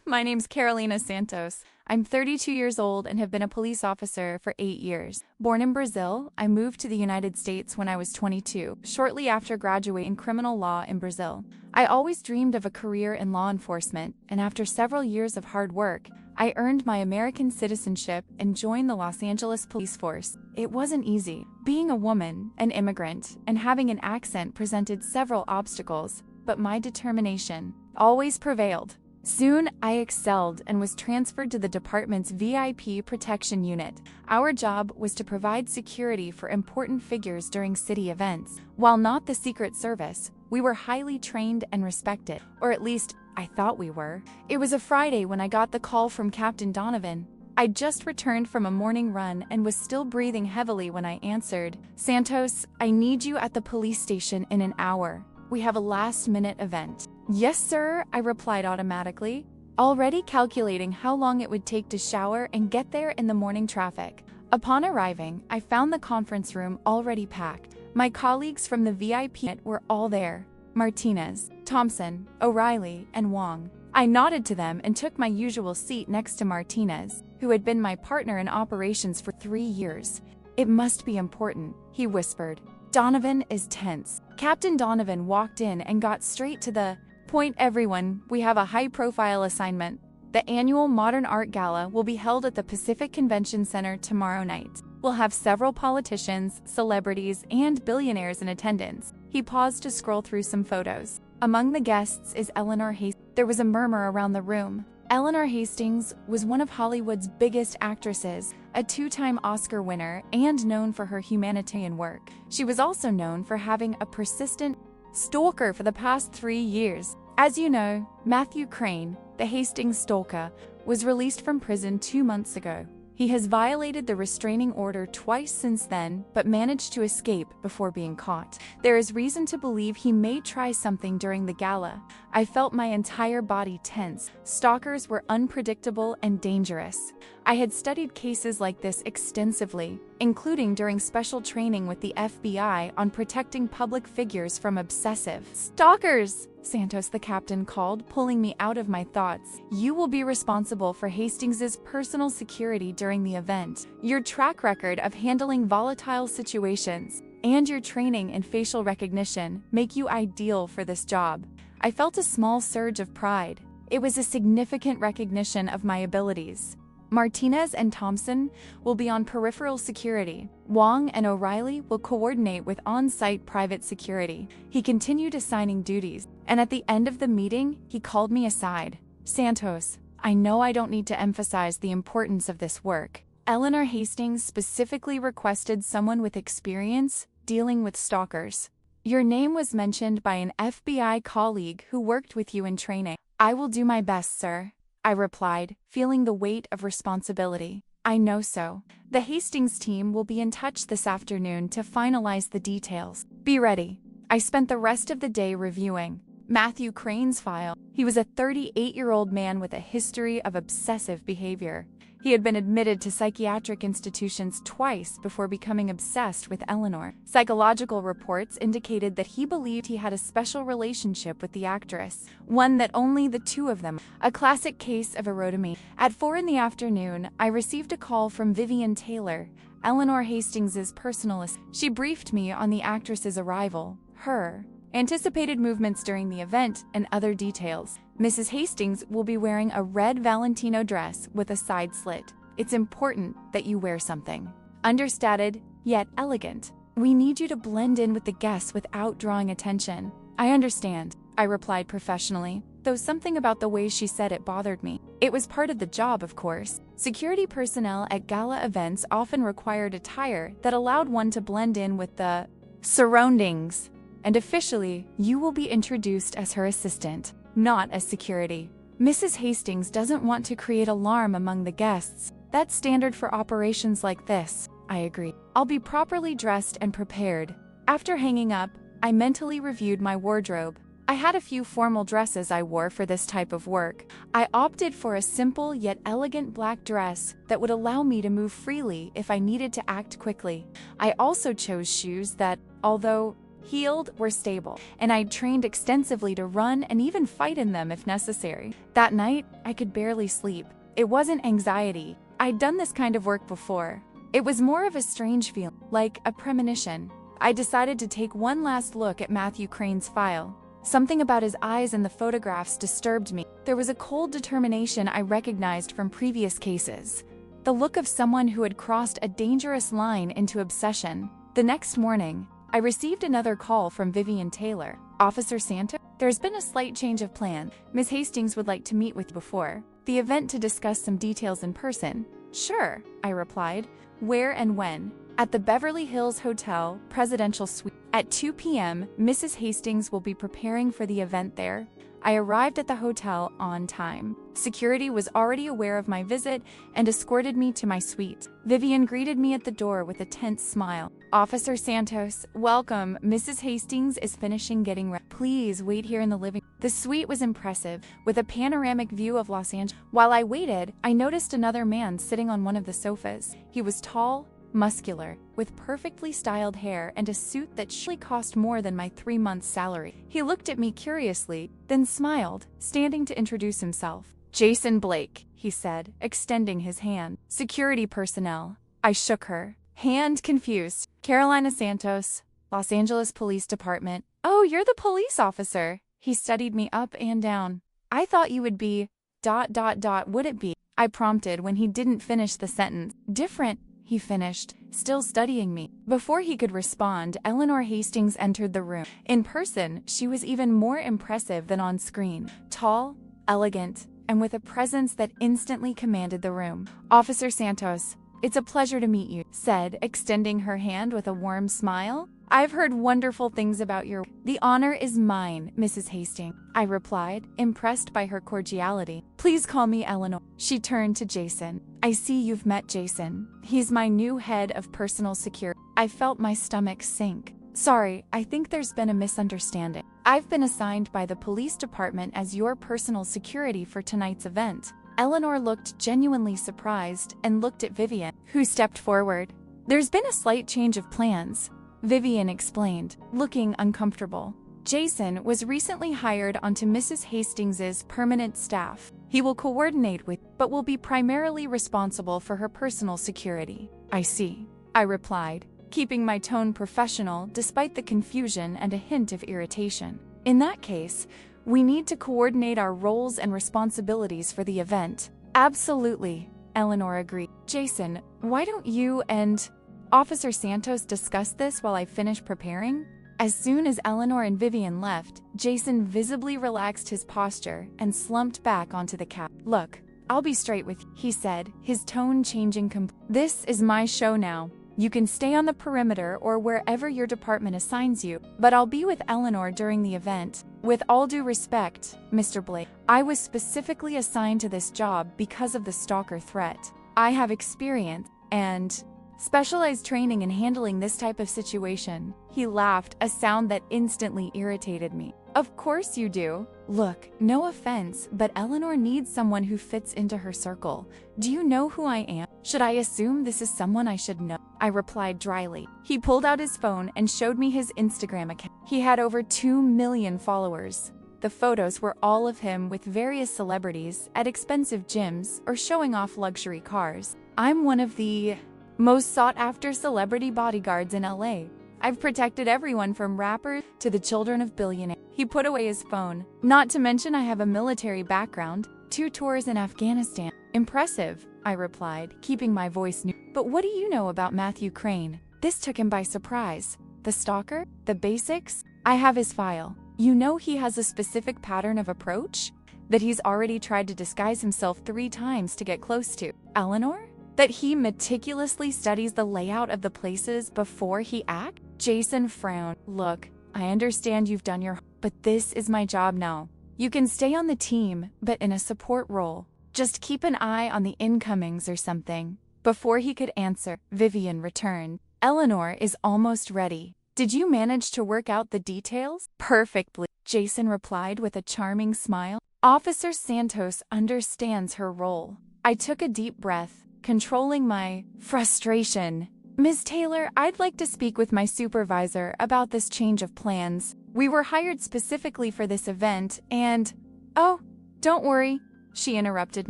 My name's Carolina Santos. I'm 32 years old and have been a police officer for 8 years. Born in Brazil, I moved to the United States when I was 22, shortly after graduating criminal law in Brazil. I always dreamed of a career in law enforcement, and after several years of hard work, I earned my American citizenship and joined the Los Angeles Police Force. It wasn't easy. Being a woman, an immigrant, and having an accent presented several obstacles, but my determination always prevailed. Soon, I excelled and was transferred to the department's VIP protection unit. Our job was to provide security for important figures during city events. While not the Secret Service, we were highly trained and respected, or at least I thought we were. It was a Friday when I got the call from Captain Donovan. I'd just returned from a morning run and was still breathing heavily when I answered. "Santos, I need you at the police station in an hour. We have a last-minute event." "Yes, sir," I replied automatically, already calculating how long it would take to shower and get there in the morning traffic. Upon arriving, I found the conference room already packed. My colleagues from the VIP were all there: Martinez, Thompson, O'Reilly, and Wong. I nodded to them and took my usual seat next to Martinez, who had been my partner in operations for 3 years. "It must be important," he whispered. "Donovan is tense." Captain Donovan walked in and got straight to the point. "Everyone, we have a high-profile assignment. The annual Modern Art Gala will be held at the Pacific Convention Center tomorrow night. We'll have several politicians, celebrities, and billionaires in attendance." He paused to scroll through some photos. "Among the guests is Eleanor Hastings." There was a murmur around the room. Eleanor Hastings was one of Hollywood's biggest actresses, a 2-time Oscar winner, and known for her humanitarian work. She was also known for having a persistent stalker for the past 3 years. As you know, Matthew Crane, the Hastings stalker, was released from prison 2 months ago. He has violated the restraining order twice since then, but managed to escape before being caught. There is reason to believe he may try something during the gala. I felt my entire body tense. Stalkers were unpredictable and dangerous. I had studied cases like this extensively, including during special training with the FBI on protecting public figures from obsessive stalkers. "Santos," the captain called, pulling me out of my thoughts. "You will be responsible for Hastings's personal security during the event. Your track record of handling volatile situations and your training in facial recognition make you ideal for this job." I felt a small surge of pride. It was a significant recognition of my abilities. Martinez and Thompson will be on peripheral security. Wong and O'Reilly will coordinate with on-site private security. He continued assigning duties, and at the end of the meeting, he called me aside. "Santos, I know I don't need to emphasize the importance of this work. Eleanor Hastings specifically requested someone with experience dealing with stalkers. Your name was mentioned by an FBI colleague who worked with you in training." "I will do my best, sir," I replied, feeling the weight of responsibility. "I know so. The Hastings team will be in touch this afternoon to finalize the details. Be ready." I spent the rest of the day reviewing Matthew Crane's file. He was a 38-year-old man with a history of obsessive behavior. He had been admitted to psychiatric institutions twice before becoming obsessed with Eleanor. Psychological reports indicated that he believed he had a special relationship with the actress, one that only the two of them. A classic case of erotomy. At 4 in the afternoon, I received a call from Vivian Taylor, Eleanor Hastings's personal assistant. She briefed me on the actress's arrival, her anticipated movements during the event, and other details. "Mrs. Hastings will be wearing a red Valentino dress with a side slit. It's important that you wear something understated, yet elegant. We need you to blend in with the guests without drawing attention." "I understand," I replied professionally, though something about the way she said it bothered me. It was part of the job, of course. Security personnel at gala events often required attire that allowed one to blend in with the surroundings. "And officially, you will be introduced as her assistant, not as security. Mrs. Hastings doesn't want to create alarm among the guests. That's standard for operations like this." I agreed. "I'll be properly dressed and prepared." After hanging up, I mentally reviewed my wardrobe. I had a few formal dresses I wore for this type of work. I opted for a simple yet elegant black dress that would allow me to move freely if I needed to act quickly. I also chose shoes that, although healed, were stable, and I'd trained extensively to run and even fight in them if necessary. That night, I could barely sleep. It wasn't anxiety. I'd done this kind of work before. It was more of a strange feeling, like a premonition. I decided to take one last look at Matthew Crane's file. Something about his eyes in the photographs disturbed me. There was a cold determination I recognized from previous cases. The look of someone who had crossed a dangerous line into obsession. The next morning, I received another call from Vivian Taylor. Officer Santos, there's been a slight change of plan. Ms. Hastings would like to meet with you before the event to discuss some details in person. Sure, I replied. Where and when? At the Beverly Hills Hotel, Presidential Suite. At 2 p.m., Mrs. Hastings will be preparing for the event there. I arrived at the hotel on time. Security was already aware of my visit and escorted me to my suite. Vivian greeted me at the door with a tense smile. Officer Santos, welcome. Mrs. Hastings is finishing getting ready. Please wait here in the living room. The suite was impressive, with a panoramic view of Los Angeles. While I waited, I noticed another man sitting on one of the sofas. He was tall, muscular, with perfectly styled hair and a suit that surely cost more than my 3 months' salary. He looked at me curiously, then smiled, standing to introduce himself. Jason Blake, he said, extending his hand. Security personnel. I shook her hand, confused. Carolina Santos, Los Angeles Police Department. Oh, you're the police officer. He studied me up and down. I thought you would be... would it be? I prompted when he didn't finish the sentence. Different, he finished, still studying me. Before he could respond, Eleanor Hastings entered the room. In person, she was even more impressive than on screen. Tall, elegant, and with a presence that instantly commanded the room. Officer Santos, it's a pleasure to meet you, said, extending her hand with a warm smile. I've heard wonderful things about your... The honor is mine, Mrs. Hastings, I replied, impressed by her cordiality. Please call me Eleanor. She turned to Jason. I see you've met Jason. He's my new head of personal security. I felt my stomach sink. Sorry, I think there's been a misunderstanding. I've been assigned by the police department as your personal security for tonight's event. Eleanor looked genuinely surprised and looked at Vivian, who stepped forward. There's been a slight change of plans, Vivian explained, looking uncomfortable. Jason was recently hired onto Mrs. Hastings's permanent staff. He will coordinate with, but will be primarily responsible for her personal security. I see, I replied, keeping my tone professional despite the confusion and a hint of irritation. In that case, we need to coordinate our roles and responsibilities for the event. Absolutely, Eleanor agreed. Jason, why don't you and Officer Santos discuss this while I finish preparing? As soon as Eleanor and Vivian left, Jason visibly relaxed his posture and slumped back onto the couch. Look, I'll be straight with you, he said, his tone changing completely. This is my show now. You can stay on the perimeter or wherever your department assigns you, but I'll be with Eleanor during the event. With all due respect, Mr. Blake, I was specifically assigned to this job because of the stalker threat. I have experience and specialized training in handling this type of situation. He laughed, a sound that instantly irritated me. Of course you do. Look, no offense, but Eleanor needs someone who fits into her circle. Do you know who I am? Should I assume this is someone I should know? I replied dryly. He pulled out his phone and showed me his Instagram account. He had over 2 million followers. The photos were all of him with various celebrities at expensive gyms or showing off luxury cars. I'm one of the most sought-after celebrity bodyguards in LA. I've protected everyone from rappers to the children of billionaires. He put away his phone. Not to mention I have a military background, 2 tours in Afghanistan. Impressive, I replied, keeping my voice new. But what do you know about Matthew Crane? This took him by surprise. The stalker? The basics? I have his file. You know he has a specific pattern of approach? That he's already tried to disguise himself 3 times to get close to. Eleanor? That he meticulously studies the layout of the places before he acts? Jason frowned. Look, I understand you've done your... But this is my job now. You can stay on the team, but in a support role. Just keep an eye on the incomings or something. Before he could answer, Vivian returned. Eleanor is almost ready. Did you manage to work out the details? Perfectly, Jason replied with a charming smile. Officer Santos understands her role. I took a deep breath, controlling my frustration. Ms. Taylor, I'd like to speak with my supervisor about this change of plans. We were hired specifically for this event and… Oh, don't worry, she interrupted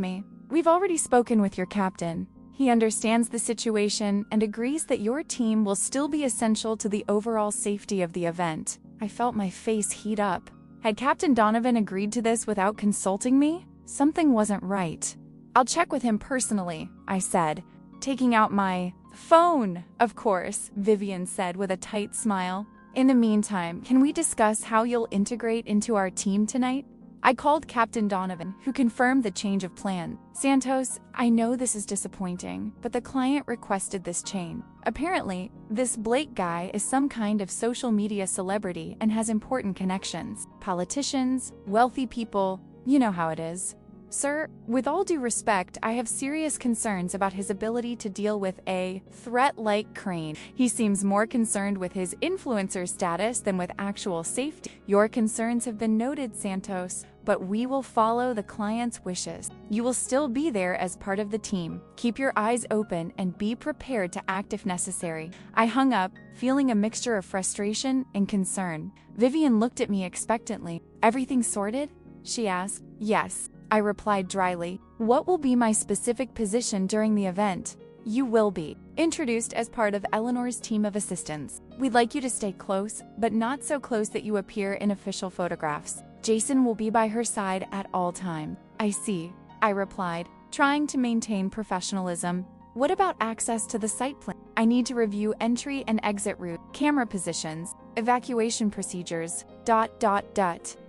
me. We've already spoken with your captain. He understands the situation and agrees that your team will still be essential to the overall safety of the event. I felt my face heat up. Had Captain Donovan agreed to this without consulting me? Something wasn't right. I'll check with him personally, I said, taking out my phone. Of course, Vivian said with a tight smile. In the meantime, can we discuss how you'll integrate into our team tonight? I called Captain Donovan, who confirmed the change of plan. Santos, I know this is disappointing, but the client requested this change. Apparently, this Blake guy is some kind of social media celebrity and has important connections. Politicians, wealthy people, you know how it is. Sir, with all due respect, I have serious concerns about his ability to deal with a threat like Crane. He seems more concerned with his influencer status than with actual safety. Your concerns have been noted, Santos, but we will follow the client's wishes. You will still be there as part of the team. Keep your eyes open and be prepared to act if necessary. I hung up, feeling a mixture of frustration and concern. Vivian looked at me expectantly. Everything sorted? She asked. Yes, I replied dryly. What will be my specific position during the event? You will be introduced as part of Eleanor's team of assistants. We'd like you to stay close, but not so close that you appear in official photographs. Jason will be by her side at all times. I see, I replied, trying to maintain professionalism. What about access to the site plan? I need to review entry and exit route, camera positions, evacuation procedures, ..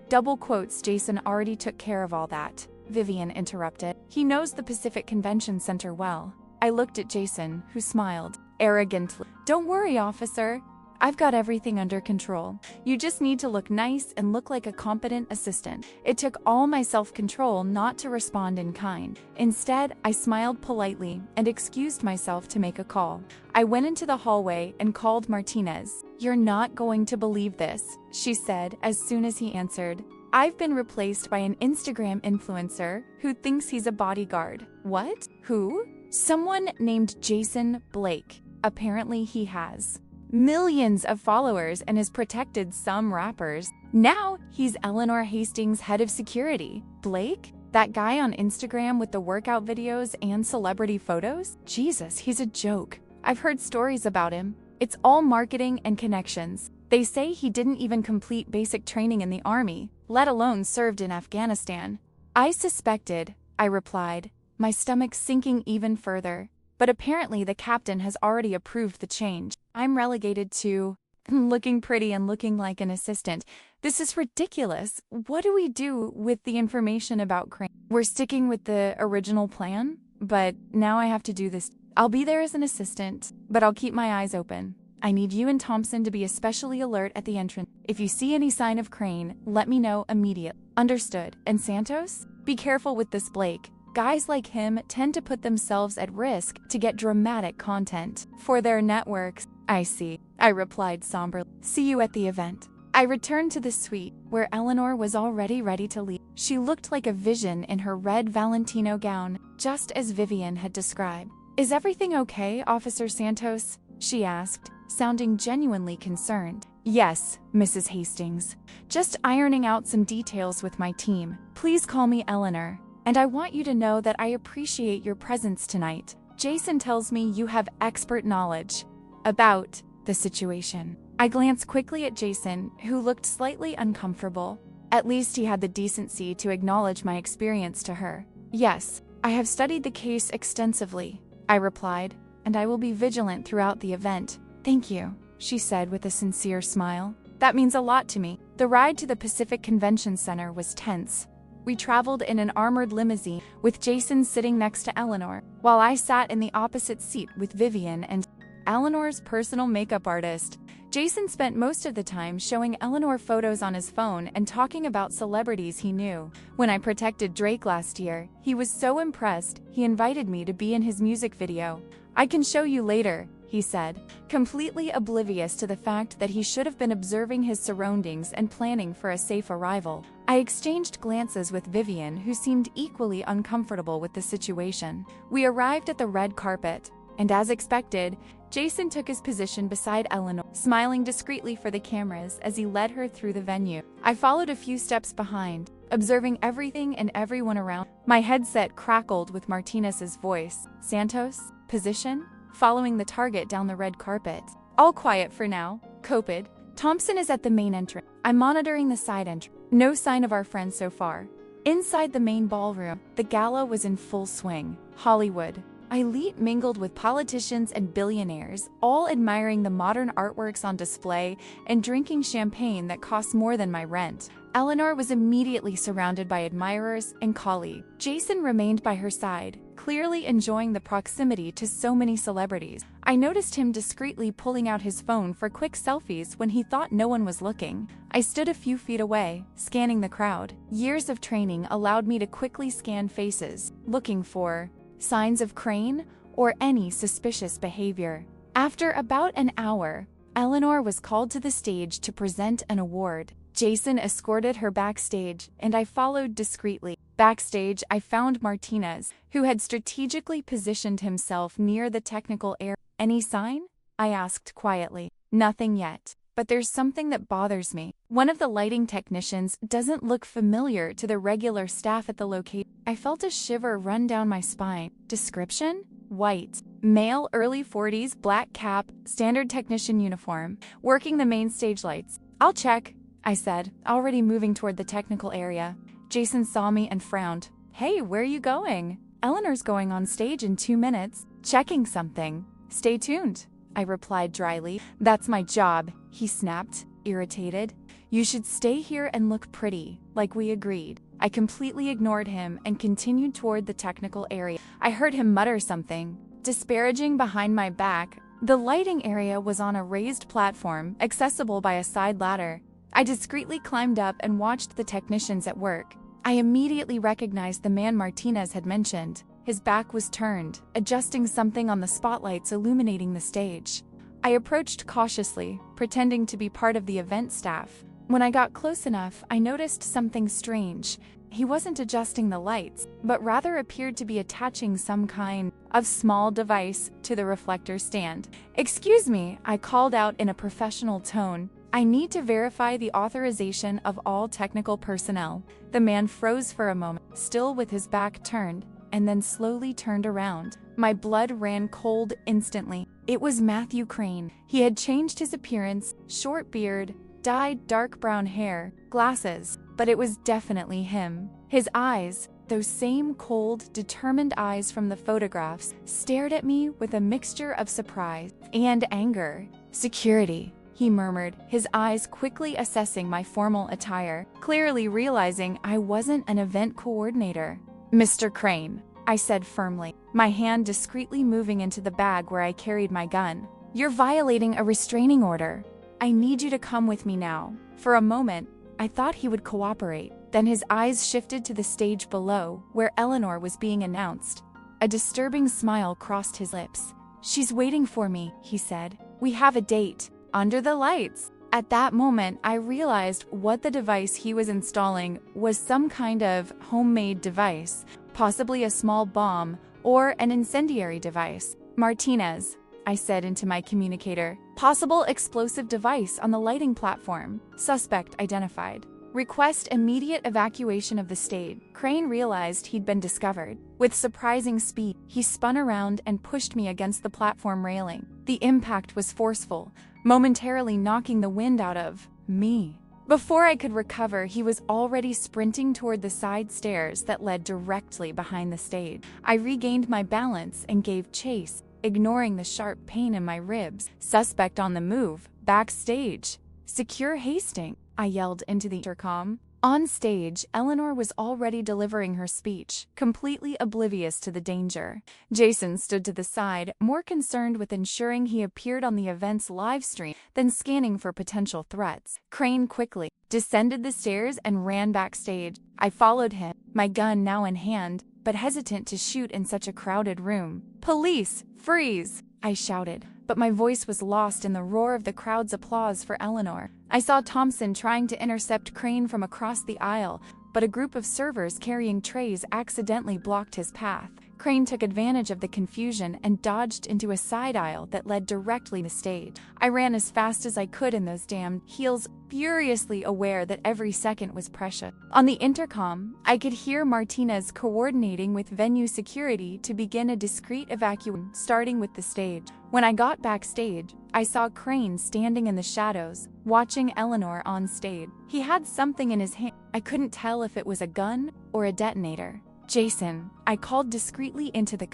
Double quotes, Jason already took care of all that. Vivian interrupted. He knows the Pacific Convention Center well. I looked at Jason, who smiled arrogantly. Don't worry, officer. I've got everything under control. You just need to look nice and look like a competent assistant. It took all my self-control not to respond in kind. Instead, I smiled politely and excused myself to make a call. I went into the hallway and called Martinez. You're not going to believe this, she said as soon as he answered. I've been replaced by an Instagram influencer who thinks he's a bodyguard. What? Who? Someone named Jason Blake. Apparently he has millions of followers and has protected some rappers. Now he's Eleanor Hastings' head of security. Blake? That guy on Instagram with the workout videos and celebrity photos? Jesus, he's a joke. I've heard stories about him. It's all marketing and connections. They say he didn't even complete basic training in the army, let alone served in Afghanistan. I suspected, I replied, my stomach sinking even further. But apparently the captain has already approved the change. I'm relegated to looking pretty and looking like an assistant. This is ridiculous. What do we do with the information about Crane? We're sticking with the original plan, but now I have to do this. I'll be there as an assistant, but I'll keep my eyes open. I need you and Thompson to be especially alert at the entrance. If you see any sign of Crane, let me know immediately. Understood. And Santos? Be careful with this Blake. Guys like him tend to put themselves at risk to get dramatic content for their networks. I see, I replied somberly. See you at the event. I returned to the suite, where Eleanor was already ready to leave. She looked like a vision in her red Valentino gown, just as Vivian had described. Is everything okay, Officer Santos? She asked, sounding genuinely concerned. Yes, Mrs. Hastings. Just ironing out some details with my team. Please call me Eleanor. And I want you to know that I appreciate your presence tonight. Jason tells me you have expert knowledge about the situation. I glanced quickly at Jason, who looked slightly uncomfortable. At least he had the decency to acknowledge my experience to her. Yes, I have studied the case extensively, I replied, and I will be vigilant throughout the event. Thank you, she said with a sincere smile. That means a lot to me. The ride to the Pacific Convention Center was tense. We traveled in an armored limousine, with Jason sitting next to Eleanor, while I sat in the opposite seat with Vivian and Eleanor's personal makeup artist. Jason spent most of the time showing Eleanor photos on his phone and talking about celebrities he knew. When I protected Drake last year, he was so impressed, he invited me to be in his music video. I can show you later, he said, completely oblivious to the fact that he should have been observing his surroundings and planning for a safe arrival. I exchanged glances with Vivian, who seemed equally uncomfortable with the situation. We arrived at the red carpet. and as expected, Jason took his position beside Eleanor, smiling discreetly for the cameras as he led her through the venue. I followed a few steps behind, observing everything and everyone around. My headset crackled with Martinez's voice. Santos, position, following the target down the red carpet. All quiet for now. Copid. Thompson is at the main entrance. I'm monitoring the side entrance. No sign of our friend so far. Inside the main ballroom, the gala was in full swing. Hollywood. Elite mingled with politicians and billionaires, all admiring the modern artworks on display and drinking champagne that cost more than my rent. Eleanor was immediately surrounded by admirers and colleagues. Jason remained by her side, clearly enjoying the proximity to so many celebrities. I noticed him discreetly pulling out his phone for quick selfies when he thought no one was looking. I stood a few feet away, scanning the crowd. Years of training allowed me to quickly scan faces, looking for signs of Crane or any suspicious behavior. After about an hour, Eleanor was called to the stage to present an award. Jason escorted her backstage, and I followed discreetly. Backstage, I found Martinez, who had strategically positioned himself near the technical area. Any sign? I asked quietly. Nothing yet. But there's something that bothers me. One of the lighting technicians doesn't look familiar to the regular staff at the location. I felt a shiver run down my spine. Description? White. Male, early 40s, black cap, standard technician uniform, working the main stage lights. I'll check, I said, already moving toward the technical area. Jason saw me and frowned. Hey, where are you going? Eleanor's going on stage in 2 minutes. Checking something. Stay tuned, I replied dryly. That's my job, he snapped, irritated. You should stay here and look pretty, like we agreed. I completely ignored him and continued toward the technical area. I heard him mutter something, disparaging behind my back. The lighting area was on a raised platform, accessible by a side ladder. I discreetly climbed up and watched the technicians at work. I immediately recognized the man Martinez had mentioned. His back was turned, adjusting something on the spotlights illuminating the stage. I approached cautiously, pretending to be part of the event staff. When I got close enough, I noticed something strange. He wasn't adjusting the lights, but rather appeared to be attaching some kind of small device to the reflector stand. Excuse me, I called out in a professional tone. I need to verify the authorization of all technical personnel. The man froze for a moment, still with his back turned, and then slowly turned around. My blood ran cold instantly. It was Matthew Crane. He had changed his appearance, short beard, dyed dark brown hair, glasses, but it was definitely him. His eyes, those same cold, determined eyes from the photographs, stared at me with a mixture of surprise and anger. Security, he murmured, his eyes quickly assessing my formal attire, clearly realizing I wasn't an event coordinator. Mr. Crane, I said firmly, my hand discreetly moving into the bag where I carried my gun. You're violating a restraining order. I need you to come with me now. For a moment, I thought he would cooperate. Then his eyes shifted to the stage below, where Eleanor was being announced. A disturbing smile crossed his lips. She's waiting for me, he said. We have a date. Under the lights. At that moment, I realized what the device he was installing was some kind of homemade device, possibly a small bomb or an incendiary device. Martinez, I said into my communicator. Possible explosive device on the lighting platform. Suspect identified. Request immediate evacuation of the stage. Crane realized he'd been discovered. With surprising speed, he spun around and pushed me against the platform railing. The impact was forceful, momentarily knocking the wind out of me. Before I could recover, he was already sprinting toward the side stairs that led directly behind the stage. I regained my balance and gave chase, ignoring the sharp pain in my ribs. Suspect on the move. Backstage. Secure Hastings, I yelled into the intercom. On stage, Eleanor was already delivering her speech, completely oblivious to the danger. Jason stood to the side, more concerned with ensuring he appeared on the event's live stream than scanning for potential threats. Crane quickly descended the stairs and ran backstage. I followed him, my gun now in hand, but hesitant to shoot in such a crowded room. Police, freeze! I shouted, but my voice was lost in the roar of the crowd's applause for Eleanor. I saw Thompson trying to intercept Crane from across the aisle, but a group of servers carrying trays accidentally blocked his path. Crane took advantage of the confusion and dodged into a side aisle that led directly to the stage. I ran as fast as I could in those damned heels, furiously aware that every second was precious. On the intercom, I could hear Martinez coordinating with venue security to begin a discreet evacuation, starting with the stage. When I got backstage, I saw Crane standing in the shadows, watching Eleanor on stage. He had something in his hand. I couldn't tell if it was a gun or a detonator. "Jason," I called discreetly into the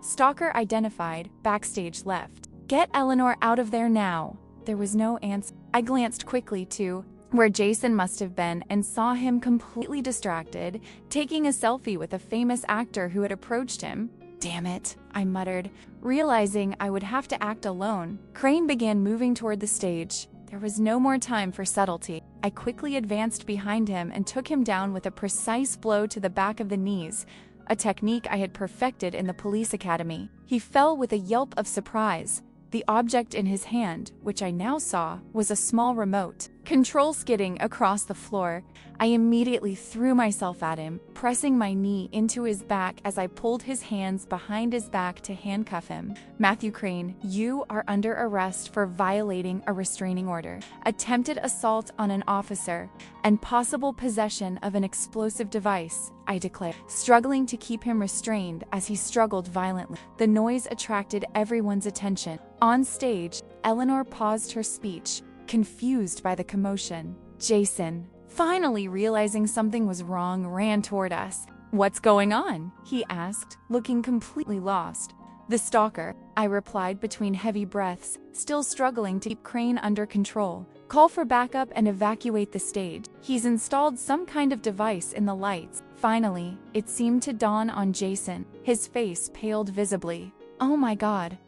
Stalker identified, backstage left. "Get Eleanor out of there now." There was no answer. I glanced quickly to where Jason must have been and saw him completely distracted, taking a selfie with a famous actor who had approached him. "Damn it," I muttered, realizing I would have to act alone. Crane began moving toward the stage. There was no more time for subtlety. I quickly advanced behind him and took him down with a precise blow to the back of the knees, a technique I had perfected in the police academy. He fell with a yelp of surprise. The object in his hand, which I now saw, was a small remote control skidding across the floor. I immediately threw myself at him, pressing my knee into his back as I pulled his hands behind his back to handcuff him. "Matthew Crane, you are under arrest for violating a restraining order, attempted assault on an officer, and possible possession of an explosive device," I declared, struggling to keep him restrained as he struggled violently. The noise attracted everyone's attention. On stage, Eleanor paused her speech, confused by the commotion. Jason, finally realizing something was wrong, ran toward us. "What's going on?" he asked, looking completely lost. "The stalker," I replied between heavy breaths, still struggling to keep Crane under control. "Call for backup and evacuate the stage. He's installed some kind of device in the lights." Finally, it seemed to dawn on Jason. His face paled visibly. "Oh my God.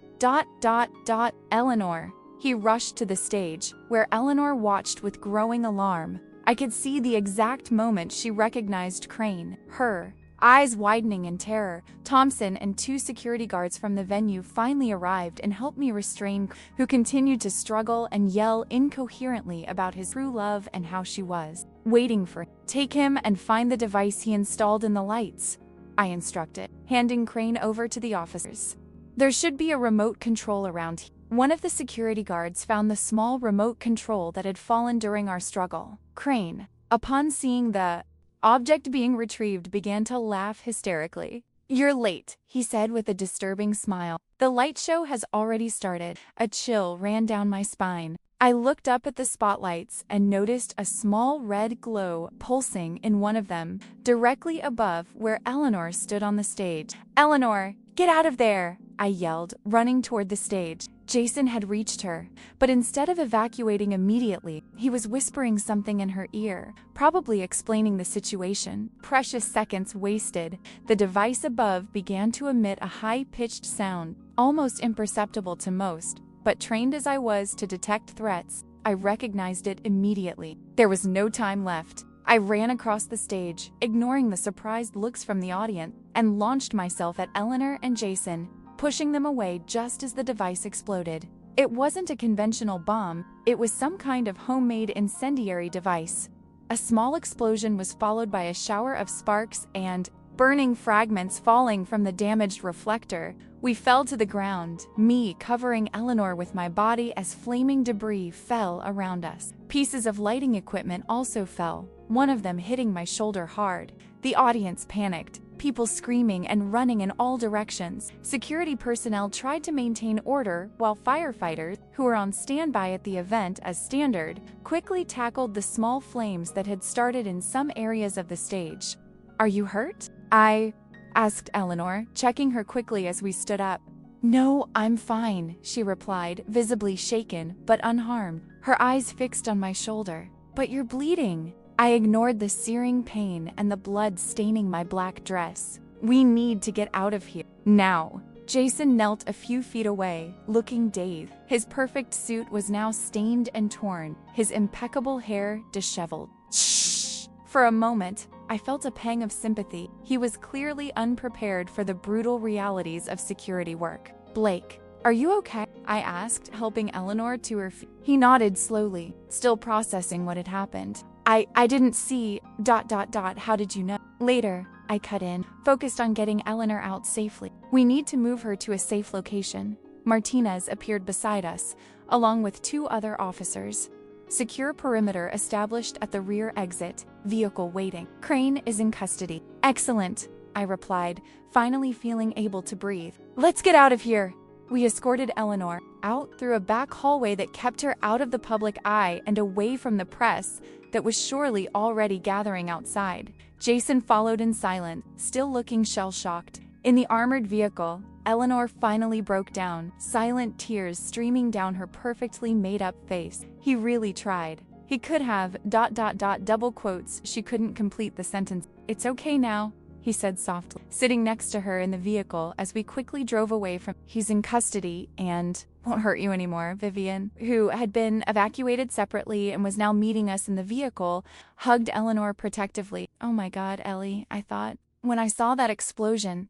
Eleanor." He rushed to the stage, where Eleanor watched with growing alarm. I could see the exact moment she recognized Crane, her eyes widening in terror. Thompson and 2 security guards from the venue finally arrived and helped me restrain, who continued to struggle and yell incoherently about his true love and how she was waiting for him. "Take him and find the device he installed in the lights," I instructed, handing Crane over to the officers. "There should be a remote control around here." One of the security guards found the small remote control that had fallen during our struggle. Crane, upon seeing the object being retrieved, began to laugh hysterically. "You're late," he said with a disturbing smile. "The light show has already started." A chill ran down my spine. I looked up at the spotlights and noticed a small red glow pulsing in one of them, directly above where Eleanor stood on the stage. "Eleanor, get out of there!" I yelled, running toward the stage. Jason had reached her, but instead of evacuating immediately, he was whispering something in her ear, probably explaining the situation. Precious seconds wasted. The device above began to emit a high-pitched sound, almost imperceptible to most, but trained as I was to detect threats, I recognized it immediately. There was no time left. I ran across the stage, ignoring the surprised looks from the audience, and launched myself at Eleanor and Jason, pushing them away just as the device exploded. It wasn't a conventional bomb, it was some kind of homemade incendiary device. A small explosion was followed by a shower of sparks and burning fragments falling from the damaged reflector. We fell to the ground, me covering Eleanor with my body as flaming debris fell around us. Pieces of lighting equipment also fell, one of them hitting my shoulder hard. The audience panicked, people screaming and running in all directions. Security personnel tried to maintain order, while firefighters, who were on standby at the event as standard, quickly tackled the small flames that had started in some areas of the stage. "Are you hurt?" I asked Eleanor, checking her quickly as we stood up. "No, I'm fine," she replied, visibly shaken, but unharmed, her eyes fixed on my shoulder. "But you're bleeding." I ignored the searing pain and the blood staining my black dress. "We need to get out of here now." Jason knelt a few feet away, looking dazed. His perfect suit was now stained and torn, his impeccable hair disheveled. "Shh!" For a moment, I felt a pang of sympathy. He was clearly unprepared for the brutal realities of security work. "Blake, are you okay?" I asked, helping Eleanor to her feet. He nodded slowly, still processing what had happened. I didn't see... How did you know?" Later, I cut in, focused on getting Eleanor out safely. We need to move her to a safe location. Martinez appeared beside us, along with 2 other officers. Secure perimeter established at the rear exit, vehicle waiting. Crane is in custody. Excellent, I replied, finally feeling able to breathe. Let's get out of here. We escorted Eleanor out through a back hallway that kept her out of the public eye and away from the press that was surely already gathering outside. Jason followed in silence, still looking shell-shocked. In the armored vehicle, Eleanor finally broke down, silent tears streaming down her perfectly made-up face. He really tried. He could have, ... double quotes, she couldn't complete the sentence. It's okay now, he said softly, sitting next to her in the vehicle as we quickly drove away from. He's in custody and won't hurt you anymore. Vivian, who had been evacuated separately and was now meeting us in the vehicle, hugged Eleanor protectively. Oh my God, Ellie, I thought. When I saw that explosion, ...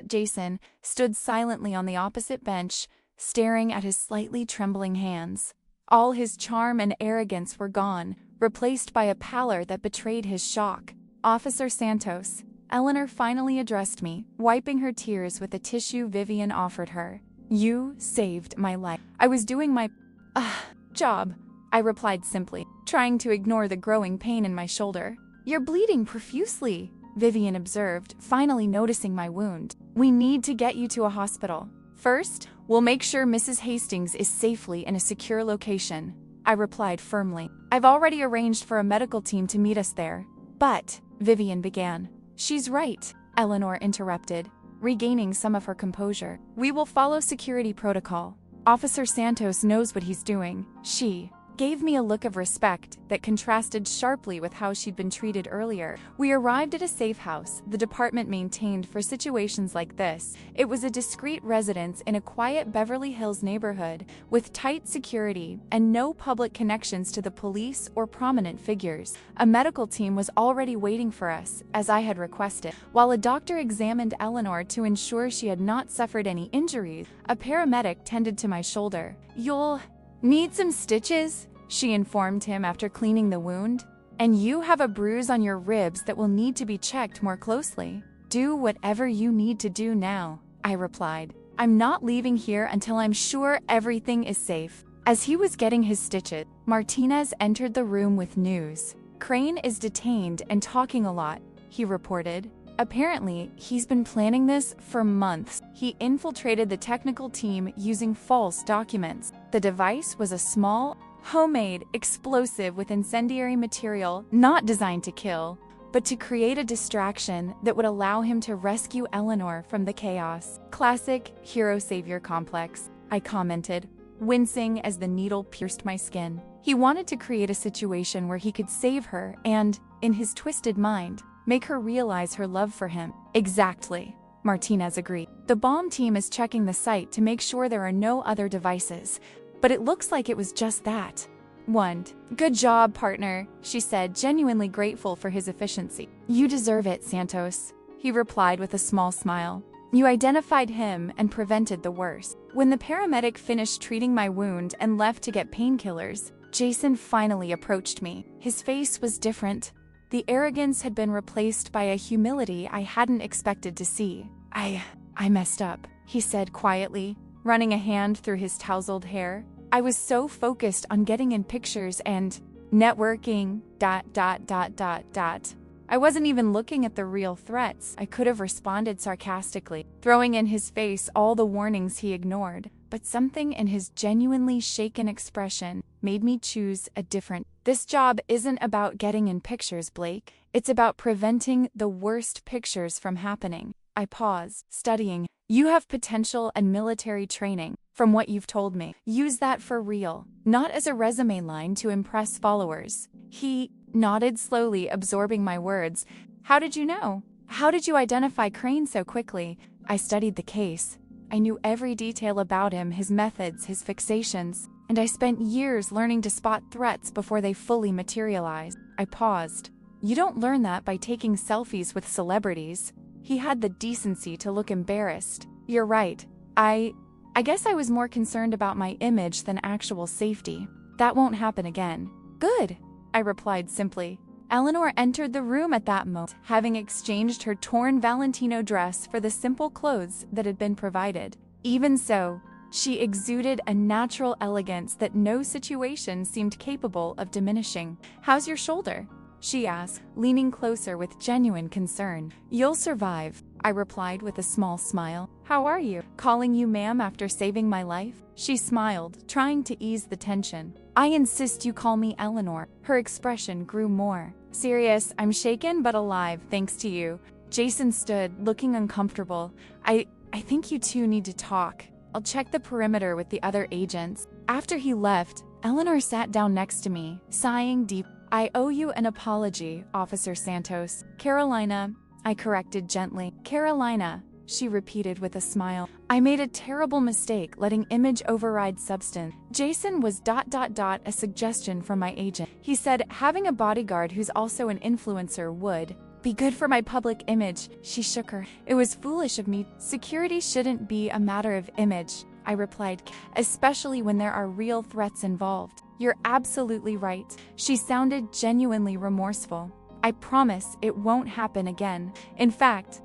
Jason stood silently on the opposite bench, staring at his slightly trembling hands. All his charm and arrogance were gone, replaced by a pallor that betrayed his shock. Officer Santos, Eleanor finally addressed me, wiping her tears with the tissue Vivian offered her. You saved my life. I was doing my job, I replied simply, trying to ignore the growing pain in my shoulder. You're bleeding profusely, Vivian observed, finally noticing my wound. We need to get you to a hospital. First, we'll make sure Mrs. Hastings is safely in a secure location, I replied firmly. I've already arranged for a medical team to meet us there. But, Vivian began. She's right, Eleanor interrupted, regaining some of her composure. We will follow security protocol. Officer Santos knows what he's doing. She gave me a look of respect that contrasted sharply with how she'd been treated earlier. We arrived at a safe house the department maintained for situations like this. It was a discreet residence in a quiet Beverly Hills neighborhood with tight security and no public connections to the police or prominent figures. A medical team was already waiting for us, as I had requested. While a doctor examined Eleanor to ensure she had not suffered any injuries, a paramedic tended to my shoulder. You'll need some stitches, she informed him after cleaning the wound. And you have a bruise on your ribs that will need to be checked more closely. Do whatever you need to do now, I replied. I'm not leaving here until I'm sure everything is safe. As he was getting his stitches, Martinez entered the room with news. Crane is detained and talking a lot, he reported. Apparently, he's been planning this for months. He infiltrated the technical team using false documents. The device was a small, homemade explosive with incendiary material not designed to kill, but to create a distraction that would allow him to rescue Eleanor from the chaos. Classic hero-savior complex, I commented, wincing as the needle pierced my skin. He wanted to create a situation where he could save her and, in his twisted mind, make her realize her love for him. Exactly, Martinez agreed. The bomb team is checking the site to make sure there are no other devices, but it looks like it was just that. Good job, partner, she said, genuinely grateful for his efficiency. You deserve it, Santos, he replied with a small smile. You identified him and prevented the worst. When the paramedic finished treating my wound and left to get painkillers, Jason finally approached me. His face was different. The arrogance had been replaced by a humility I hadn't expected to see. I messed up, he said quietly, running a hand through his tousled hair. I was so focused on getting in pictures and networking, ... I wasn't even looking at the real threats. I could have responded sarcastically, throwing in his face all the warnings he ignored. But something in his genuinely shaken expression made me choose a different. This job isn't about getting in pictures, Blake. It's about preventing the worst pictures from happening. I paused, studying. You have potential and military training, from what you've told me. Use that for real, not as a resume line to impress followers. He nodded slowly, absorbing my words. How did you know? How did you identify Crane so quickly? I studied the case. I knew every detail about him, his methods, his fixations, and I spent years learning to spot threats before they fully materialized. I paused. You don't learn that by taking selfies with celebrities. He had the decency to look embarrassed. You're right. I guess I was more concerned about my image than actual safety. That won't happen again. Good, I replied simply. Eleanor entered the room at that moment, having exchanged her torn Valentino dress for the simple clothes that had been provided. Even so, she exuded a natural elegance that no situation seemed capable of diminishing. "How's your shoulder?" she asked, leaning closer with genuine concern. "You'll survive," I replied with a small smile. "How are you? Calling you ma'am after saving my life?" She smiled, trying to ease the tension. "I insist you call me Eleanor." Her expression grew more serious. "I'm shaken but alive, thanks to you." Jason stood, looking uncomfortable. I think you two need to talk. I'll check the perimeter with the other agents." After he left, Eleanor sat down next to me, sighing deep. "I owe you an apology, Officer Santos." "Carolina," I corrected gently. "Carolina," she repeated with a smile. "I made a terrible mistake letting image override substance." Jason was ... a suggestion from my agent. He said having a bodyguard who's also an influencer would be good for my public image. She shook her. "It was foolish of me. Security shouldn't be a matter of image," I replied, "especially when there are real threats involved." "You're absolutely right." She sounded genuinely remorseful. "I promise it won't happen again. In fact, ...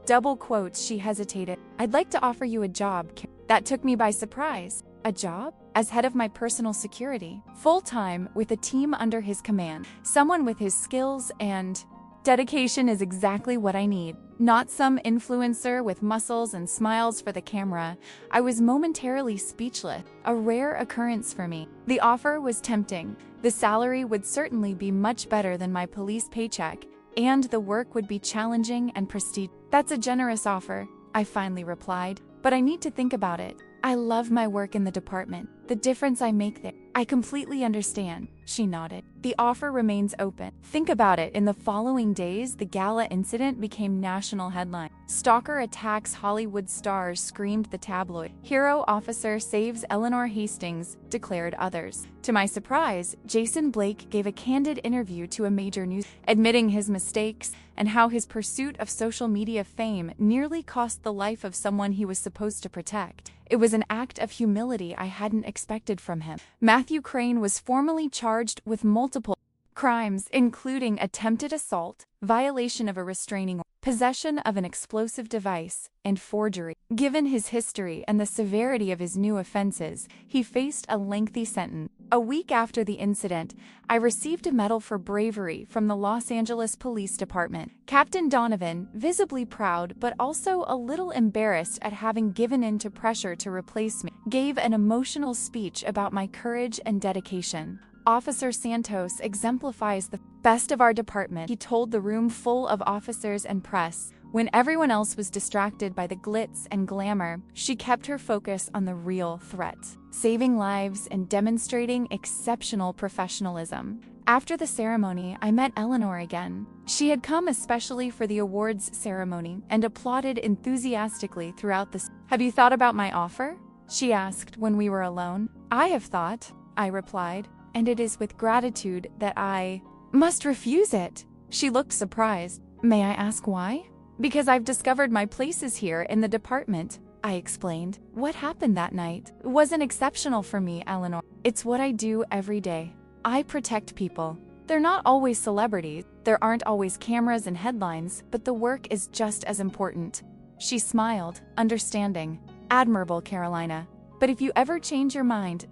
double quotes, she hesitated. "I'd like to offer you a job." That took me by surprise. "A job?" "As head of my personal security. Full-time, with a team under his command. Someone with his skills and dedication is exactly what I need. Not some influencer with muscles and smiles for the camera." I was momentarily speechless, a rare occurrence for me. The offer was tempting. The salary would certainly be much better than my police paycheck, and the work would be challenging and prestigious. "That's a generous offer," I finally replied, "but I need to think about it. I love my work in the department, the difference I make there." "I completely understand," she nodded. "The offer remains open. Think about it." In the following days, the gala incident became national headline. "Stalker attacks Hollywood stars," screamed the tabloid. "Hero officer saves Eleanor Hastings," declared others. To my surprise, Jason Blake gave a candid interview to a major news, admitting his mistakes and how his pursuit of social media fame nearly cost the life of someone he was supposed to protect. It was an act of humility I hadn't expected from him. Matthew Crane was formally charged with multiple crimes, including attempted assault, violation of a restraining order, possession of an explosive device, and forgery. Given his history and the severity of his new offenses, he faced a lengthy sentence. A week after the incident, I received a medal for bravery from the Los Angeles Police Department. Captain Donovan, visibly proud but also a little embarrassed at having given in to pressure to replace me, gave an emotional speech about my courage and dedication. "Officer Santos exemplifies the best of our department," he told the room full of officers and press. When everyone else was distracted by the glitz and glamour, she kept her focus on the real threat, saving lives and demonstrating exceptional professionalism. After the ceremony, I met Eleanor again. She had come especially for the awards ceremony and applauded enthusiastically throughout the... "Have you thought about my offer?" she asked when we were alone. "I have thought," I replied, "and it is with gratitude that I must refuse it." She looked surprised. "May I ask why?" "Because I've discovered my place is here in the department," I explained. "What happened that night wasn't exceptional for me, Eleanor. It's what I do every day. I protect people. They're not always celebrities. There aren't always cameras and headlines, but the work is just as important." She smiled, understanding. "Admirable, Carolina. But if you ever change your mind, ...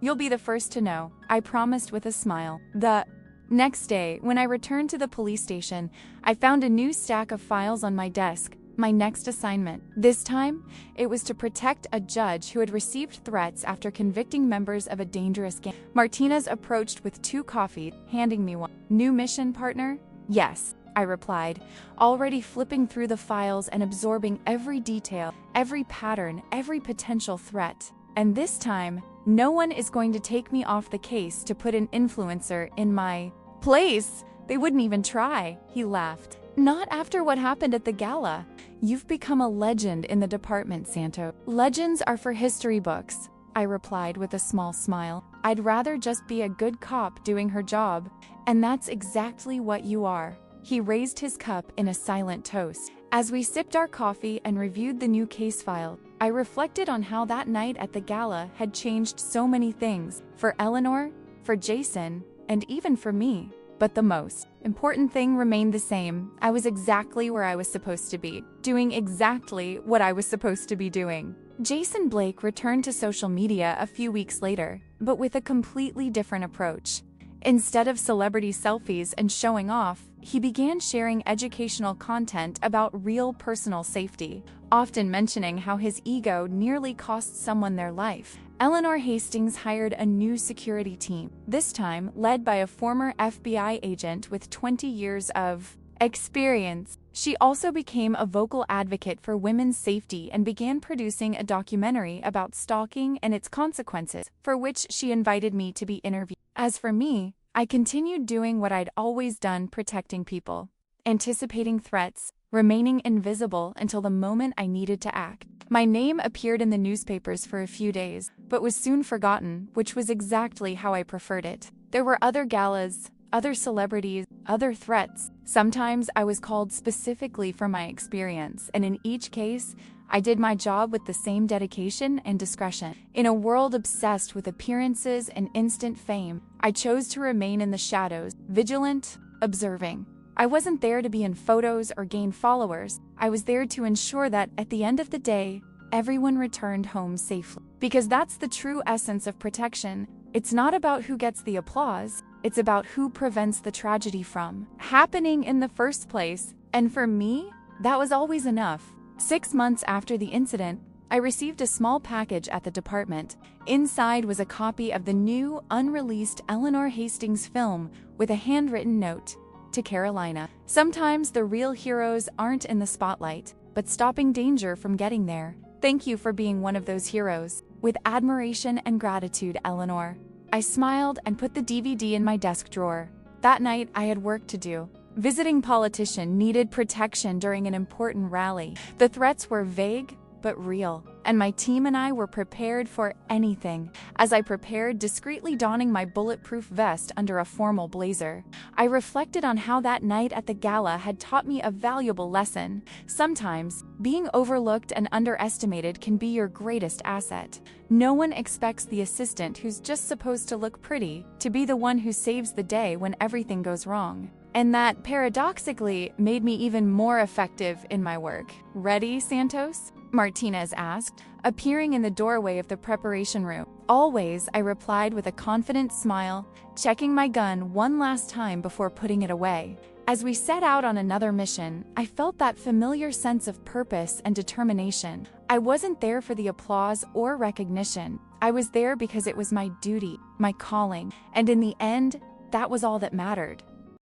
you'll be the first to know," I promised with a smile. The next day, when I returned to the police station, I found a new stack of files on my desk. My next assignment. This time, it was to protect a judge who had received threats after convicting members of a dangerous gang. Martinez approached with 2 coffees, handing me one. "New mission, partner?" "Yes," I replied, already flipping through the files and absorbing every detail, every pattern, every potential threat. "And this time, no one is going to take me off the case to put an influencer in my place. They wouldn't even try," he laughed. "Not after what happened at the gala. You've become a legend in the department, Santos." "Legends are for history books," I replied with a small smile. "I'd rather just be a good cop doing her job. And that's exactly what you are." He raised his cup in a silent toast. As we sipped our coffee and reviewed the new case file, I reflected on how that night at the gala had changed so many things, for Eleanor, for Jason, and even for me. But the most important thing remained the same. I was exactly where I was supposed to be, doing exactly what I was supposed to be doing. Jason Blake returned to social media a few weeks later, but with a completely different approach. Instead of celebrity selfies and showing off, he began sharing educational content about real personal safety, often mentioning how his ego nearly cost someone their life. Eleanor Hastings hired a new security team, this time led by a former FBI agent with 20 years of experience. She also became a vocal advocate for women's safety and began producing a documentary about stalking and its consequences, for which she invited me to be interviewed. As for me, I continued doing what I'd always done, protecting people, anticipating threats, remaining invisible until the moment I needed to act. My name appeared in the newspapers for a few days, but was soon forgotten, which was exactly how I preferred it. There were other galas, other celebrities, other threats. Sometimes I was called specifically for my experience, and in each case, I did my job with the same dedication and discretion. In a world obsessed with appearances and instant fame, I chose to remain in the shadows, vigilant, observing. I wasn't there to be in photos or gain followers. I was there to ensure that, at the end of the day, everyone returned home safely. Because that's the true essence of protection. It's not about who gets the applause, it's about who prevents the tragedy from happening in the first place. And for me, that was always enough. 6 months after the incident, I received a small package at the department. Inside was a copy of the new, unreleased Eleanor Hastings film with a handwritten note. To Carolina. Sometimes the real heroes aren't in the spotlight, but stopping danger from getting there. Thank you for being one of those heroes. With admiration and gratitude, Eleanor. I smiled and put the DVD in my desk drawer. That night, I had work to do. Visiting politician needed protection during an important rally. The threats were vague, but real, and my team and I were prepared for anything. As I prepared, discreetly donning my bulletproof vest under a formal blazer, I reflected on how that night at the gala had taught me a valuable lesson. Sometimes, being overlooked and underestimated can be your greatest asset. No one expects the assistant who's just supposed to look pretty to be the one who saves the day when everything goes wrong. And that, paradoxically, made me even more effective in my work. Ready, Santos? Martinez asked, appearing in the doorway of the preparation room. Always, I replied with a confident smile, checking my gun one last time before putting it away. As we set out on another mission, I felt that familiar sense of purpose and determination. I wasn't there for the applause or recognition. I was there because it was my duty, my calling, and in the end, that was all that mattered.